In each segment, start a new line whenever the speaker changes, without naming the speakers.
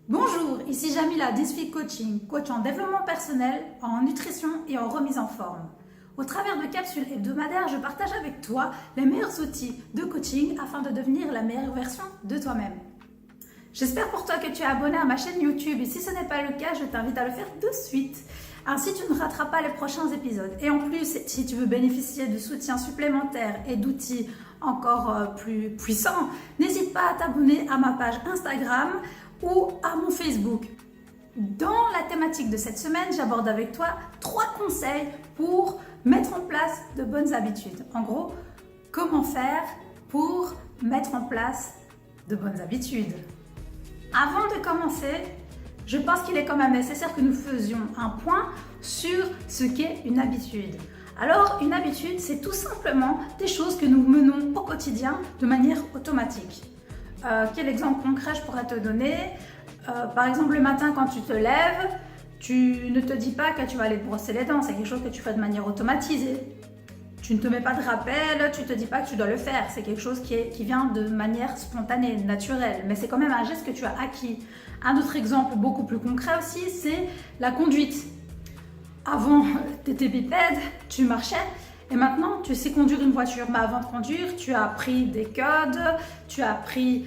Bonjour, ici Jamila d'Inspire Coaching, coach en développement personnel, en nutrition et en remise en forme. Au travers de capsules hebdomadaires, je partage avec toi les meilleurs outils de coaching afin de devenir la meilleure version de toi-même. J'espère pour toi que tu es abonné à ma chaîne YouTube et si ce n'est pas le cas, je t'invite à le faire de suite. Ainsi, tu ne rateras pas les prochains épisodes. Et en plus, si tu veux bénéficier de soutien supplémentaire et d'outils encore plus puissants, n'hésite pas à t'abonner à ma page Instagram ou à mon Facebook. Dans la thématique de cette semaine, j'aborde avec toi 3 conseils pour mettre en place de bonnes habitudes. En gros, comment faire pour mettre en place de bonnes habitudes. Avant de commencer, je pense qu'il est quand même nécessaire que nous faisions un point sur ce qu'est une habitude. Alors, une habitude, c'est tout simplement des choses que nous menons au quotidien de manière automatique. Quel exemple concret je pourrais te donner? Par exemple, le matin quand tu te lèves, tu ne te dis pas que tu vas aller te brosser les dents, c'est quelque chose que tu fais de manière automatisée. Tu ne te mets pas de rappel, tu ne te dis pas que tu dois le faire, c'est quelque chose qui vient de manière spontanée, naturelle, mais c'est quand même un geste que tu as acquis. Un autre exemple beaucoup plus concret aussi, c'est la conduite. Avant, tu étais bipède, tu marchais, et maintenant, tu sais conduire une voiture. Mais avant de conduire, tu as appris des codes, tu as appris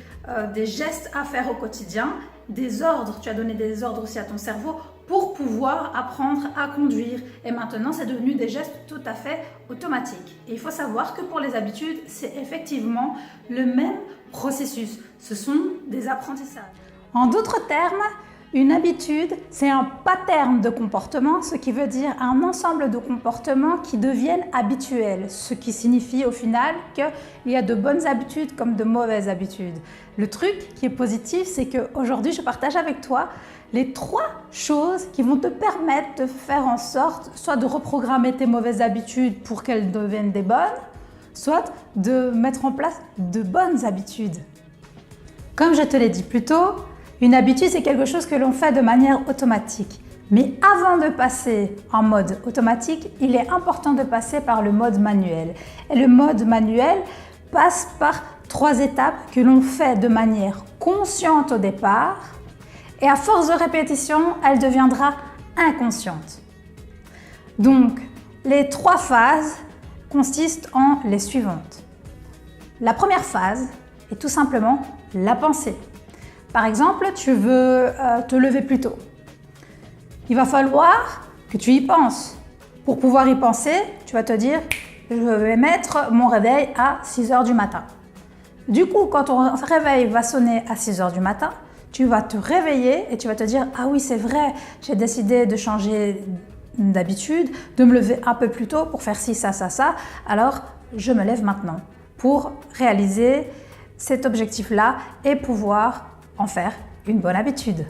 des gestes à faire au quotidien, des ordres, tu as donné des ordres aussi à ton cerveau pour pouvoir apprendre à conduire. Et maintenant, c'est devenu des gestes tout à fait automatiques. Et il faut savoir que pour les habitudes, c'est effectivement le même processus. Ce sont des apprentissages. En d'autres termes, une habitude, c'est un pattern de comportement, ce qui veut dire un ensemble de comportements qui deviennent habituels, ce qui signifie au final qu'il y a de bonnes habitudes comme de mauvaises habitudes. Le truc qui est positif, c'est qu'aujourd'hui, je partage avec toi les 3 choses qui vont te permettre de faire en sorte soit de reprogrammer tes mauvaises habitudes pour qu'elles deviennent des bonnes, soit de mettre en place de bonnes habitudes. Comme je te l'ai dit plus tôt, une habitude, c'est quelque chose que l'on fait de manière automatique. Mais avant de passer en mode automatique, il est important de passer par le mode manuel. Et le mode manuel passe par 3 étapes que l'on fait de manière consciente au départ. Et à force de répétition, elle deviendra inconsciente. Donc, les 3 phases consistent en les suivantes. La première phase est tout simplement la pensée. Par exemple, tu veux te lever plus tôt. Il va falloir que tu y penses. Pour pouvoir y penser, tu vas te dire « je vais mettre mon réveil à 6 h du matin ». Du coup, quand ton réveil va sonner à 6 h du matin, tu vas te réveiller et tu vas te dire « ah oui, c'est vrai, j'ai décidé de changer d'habitude, de me lever un peu plus tôt pour faire ci, ça, ça, alors je me lève maintenant pour réaliser cet objectif-là et pouvoir en faire une bonne habitude. »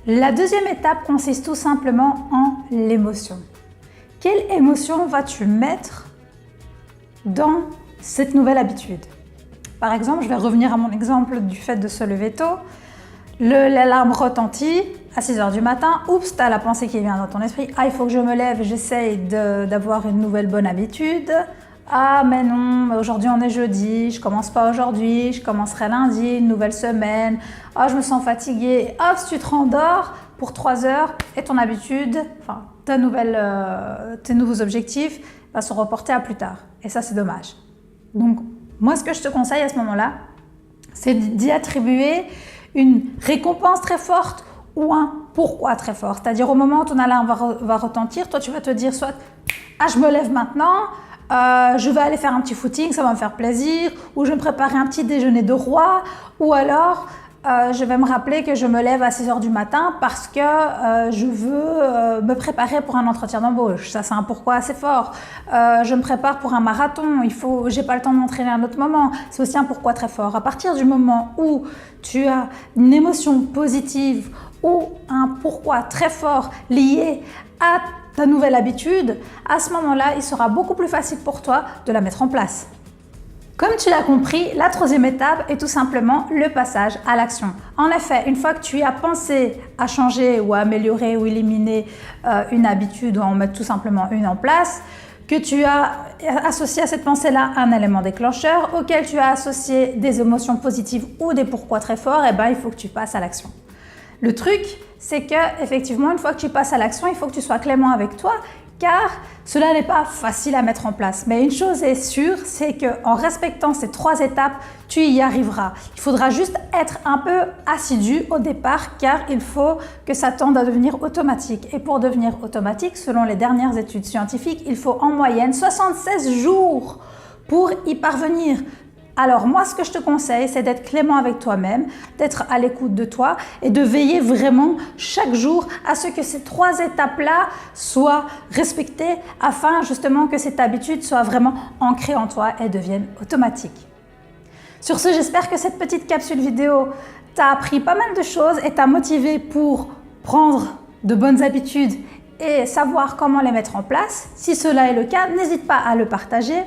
La deuxième étape consiste tout simplement en l'émotion. Quelle émotion vas-tu mettre dans cette nouvelle habitude? Par exemple, je vais revenir à mon exemple du fait de se lever tôt. L'alarme retentit à 6 h du matin. Oups, tu as la pensée qui vient dans ton esprit. Ah, il faut que je me lève, j'essaye d'avoir une nouvelle bonne habitude. Ah mais non, aujourd'hui on est jeudi, je commence pas aujourd'hui, je commencerai lundi, une nouvelle semaine. Ah, je me sens fatiguée. Hop, tu te rendors pour 3 heures et ton habitude, enfin tes nouveaux objectifs va se reporter à plus tard. Et ça, c'est dommage. Donc, moi, ce que je te conseille à ce moment-là, c'est d'y attribuer une récompense très forte ou un pourquoi très fort. C'est-à-dire au moment où ton alarme va retentir, toi tu vas te dire soit « ah, je me lève maintenant », je vais aller faire un petit footing, ça va me faire plaisir, ou je vais me préparer un petit déjeuner de roi, ou alors je vais me rappeler que je me lève à 6 h du matin parce que je veux me préparer pour un entretien d'embauche. Ça, c'est un pourquoi assez fort. Je me prépare pour un marathon, j'ai pas le temps de m'entraîner à un autre moment. C'est aussi un pourquoi très fort. À partir du moment où tu as une émotion positive ou un pourquoi très fort lié à ta nouvelle habitude, à ce moment-là, il sera beaucoup plus facile pour toi de la mettre en place. Comme tu l'as compris, la 3e étape est tout simplement le passage à l'action. En effet, une fois que tu as pensé à changer ou à améliorer ou éliminer une habitude ou en mettre tout simplement une en place, que tu as associé à cette pensée-là un élément déclencheur auquel tu as associé des émotions positives ou des pourquoi très forts, et ben, il faut que tu passes à l'action. Le truc, c'est que effectivement, une fois que tu passes à l'action, il faut que tu sois clément avec toi, car cela n'est pas facile à mettre en place. Mais une chose est sûre, c'est qu'en respectant ces 3 étapes, tu y arriveras. Il faudra juste être un peu assidu au départ, car il faut que ça tende à devenir automatique. Et pour devenir automatique, selon les dernières études scientifiques, il faut en moyenne 76 jours pour y parvenir. Alors moi, ce que je te conseille, c'est d'être clément avec toi-même, d'être à l'écoute de toi et de veiller vraiment chaque jour à ce que ces 3 étapes-là soient respectées afin justement que cette habitude soit vraiment ancrée en toi et devienne automatique. Sur ce, j'espère que cette petite capsule vidéo t'a appris pas mal de choses et t'a motivé pour prendre de bonnes habitudes et savoir comment les mettre en place. Si cela est le cas, n'hésite pas à le partager.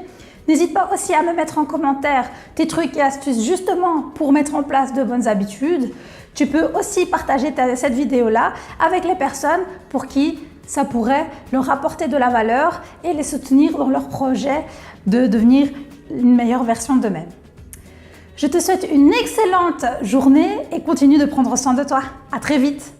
N'hésite pas aussi à me mettre en commentaire tes trucs et astuces justement pour mettre en place de bonnes habitudes. Tu peux aussi partager cette vidéo-là avec les personnes pour qui ça pourrait leur apporter de la valeur et les soutenir dans leur projet de devenir une meilleure version d'eux-mêmes. Je te souhaite une excellente journée et continue de prendre soin de toi. À très vite.